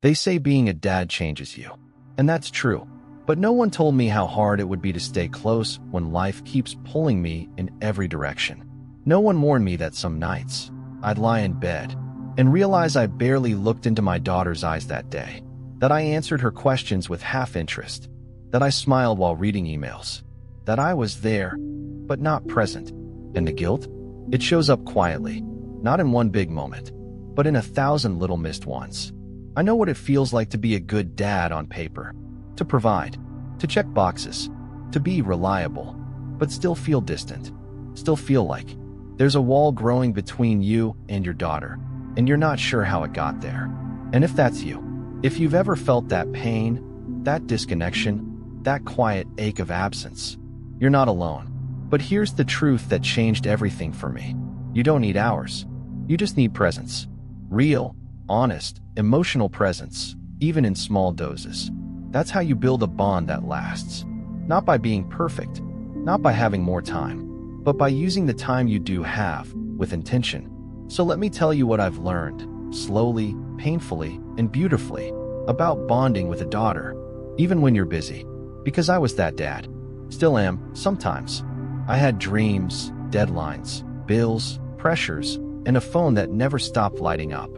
They say being a dad changes you, and that's true. But no one told me how hard it would be to stay close when life keeps pulling me in every direction. No one warned me that some nights I'd lie in bed and realize I barely looked into my daughter's eyes that day, that I answered her questions with half interest, that I smiled while reading emails, that I was there, but not present. And the guilt? It shows up quietly, not in one big moment, but in 1,000 little missed ones. I know what it feels like to be a good dad on paper, to provide, to check boxes, to be reliable, but still feel distant, still feel like there's a wall growing between you and your daughter, and you're not sure how it got there. And if that's you, if you've ever felt that pain, that disconnection, that quiet ache of absence, you're not alone. But here's the truth that changed everything for me. You don't need hours. You just need presence. Real, honest, emotional presence, even in small doses. That's how you build a bond that lasts. Not by being perfect, not by having more time, but by using the time you do have with intention. So let me tell you what I've learned, slowly, painfully, and beautifully, about bonding with a daughter, even when you're busy. Because I was that dad. Still am, sometimes. I had dreams, deadlines, bills, pressures, and a phone that never stopped lighting up.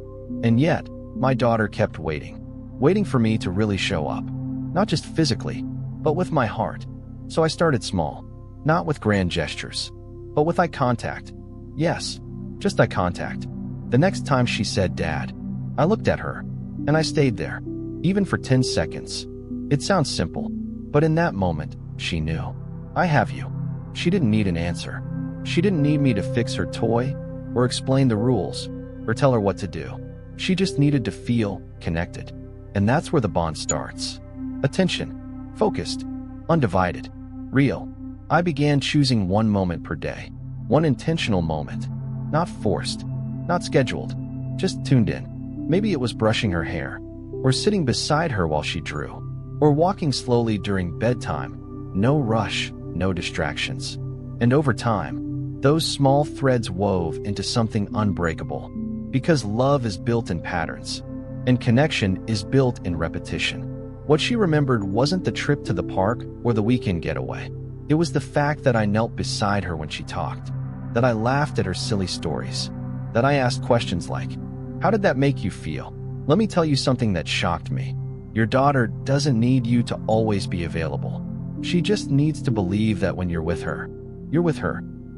And yet, my daughter kept waiting for me to really show up. Not just physically, but with my heart. So I started small, not with grand gestures, but with eye contact. Yes, just eye contact. The next time she said, "Dad," I looked at her, and I stayed there, even for 10 seconds. It sounds simple, but in that moment, she knew. I have you. She didn't need an answer. She didn't need me to fix her toy, or explain the rules, or tell her what to do. She just needed to feel connected. And that's where the bond starts. Attention, focused, undivided, real. I began choosing one moment per day, one intentional moment, not forced, not scheduled, just tuned in. Maybe it was brushing her hair, or sitting beside her while she drew, or walking slowly during bedtime. No rush, no distractions. And over time, those small threads wove into something unbreakable. Because love is built in patterns, and connection is built in repetition. What she remembered wasn't the trip to the park or the weekend getaway. It was the fact that I knelt beside her when she talked, that I laughed at her silly stories, that I asked questions like, "How did that make you feel?" Let me tell you something that shocked me. Your daughter doesn't need you to always be available. She just needs to believe that when you're with her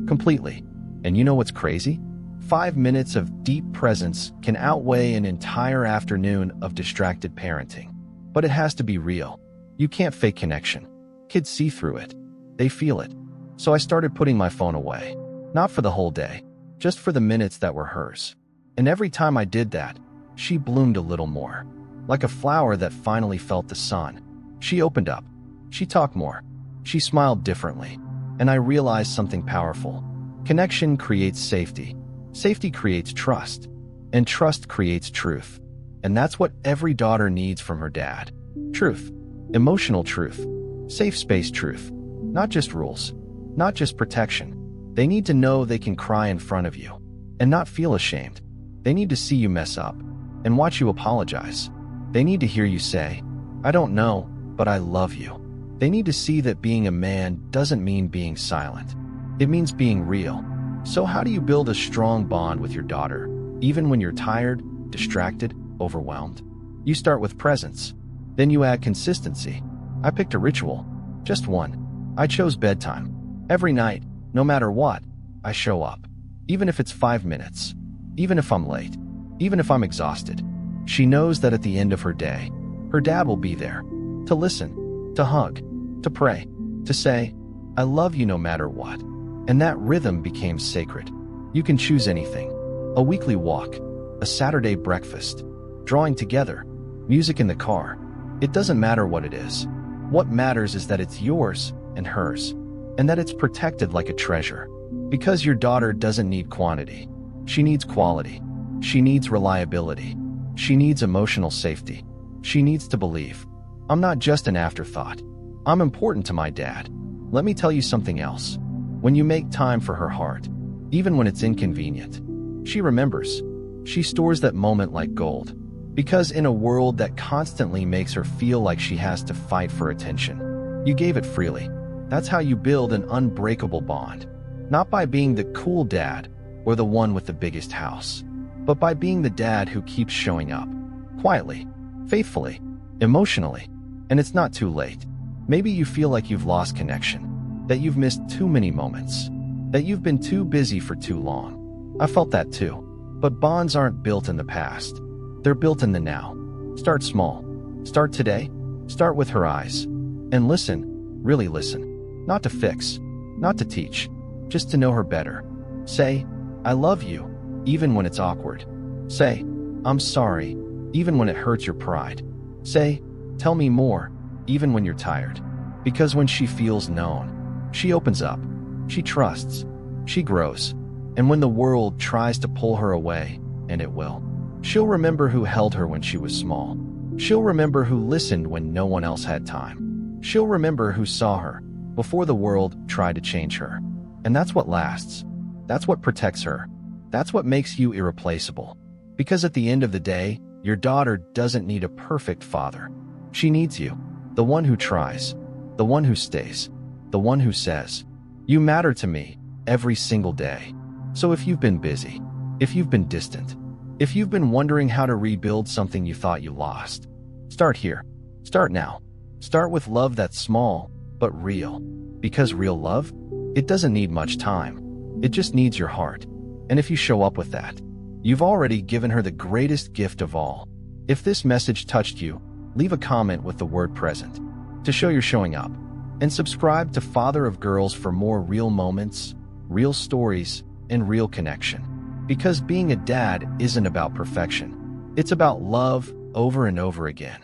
completely. And you know what's crazy? 5 minutes of deep presence can outweigh an entire afternoon of distracted parenting. But it has to be real. You can't fake connection. Kids see through it. They feel it. So I started putting my phone away. Not for the whole day, just for the minutes that were hers. And every time I did that, she bloomed a little more. Like a flower that finally felt the sun. She opened up. She talked more. She smiled differently. And I realized something powerful. Connection creates safety. Safety creates trust. And trust creates truth. And that's what every daughter needs from her dad. Truth. Emotional truth. Safe space truth. Not just rules. Not just protection. They need to know they can cry in front of you and not feel ashamed. They need to see you mess up and watch you apologize. They need to hear you say, "I don't know, but I love you." They need to see that being a man doesn't mean being silent. It means being real. So how do you build a strong bond with your daughter, even when you're tired, distracted, overwhelmed? You start with presence. Then you add consistency. I picked a ritual. Just one. I chose bedtime. Every night, no matter what, I show up. Even if it's 5 minutes. Even if I'm late. Even if I'm exhausted. She knows that at the end of her day, her dad will be there. To listen. To hug. To pray. To say, "I love you no matter what." And that rhythm became sacred. You can choose anything. A weekly walk. A Saturday breakfast. Drawing together. Music in the car. It doesn't matter what it is. What matters is that it's yours and hers. And that it's protected like a treasure. Because your daughter doesn't need quantity. She needs quality. She needs reliability. She needs emotional safety. She needs to believe, "I'm not just an afterthought. I'm important to my dad." Let me tell you something else. When you make time for her heart, even when it's inconvenient, she remembers. She stores that moment like gold. Because in a world that constantly makes her feel like she has to fight for attention, you gave it freely. That's how you build an unbreakable bond. Not by being the cool dad or the one with the biggest house, but by being the dad who keeps showing up. Quietly, faithfully, emotionally. And it's not too late. Maybe you feel like you've lost connection, that you've missed too many moments, that you've been too busy for too long. I felt that too. But bonds aren't built in the past. They're built in the now. Start small. Start today. Start with her eyes. And listen, really listen. Not to fix, not to teach, just to know her better. Say, I love you, even when it's awkward. Say, I'm sorry, even when it hurts your pride. Say, tell me more, even when you're tired. Because when she feels known, she opens up, she trusts, she grows. And when the world tries to pull her away, and it will, she'll remember who held her when she was small. She'll remember who listened when no one else had time. She'll remember who saw her before the world tried to change her. And that's what lasts. That's what protects her. That's what makes you irreplaceable. Because at the end of the day, your daughter doesn't need a perfect father. She needs you, the one who tries, the one who stays, the one who says, you matter to me every single day. So if you've been busy, if you've been distant, if you've been wondering how to rebuild something you thought you lost, start here. Start now. Start with love that's small, but real. Because real love, it doesn't need much time. It just needs your heart. And if you show up with that, you've already given her the greatest gift of all. If this message touched you, leave a comment with the word present to show you're showing up. And subscribe to Father of Girls for more real moments, real stories, and real connection. Because being a dad isn't about perfection. It's about love over and over again.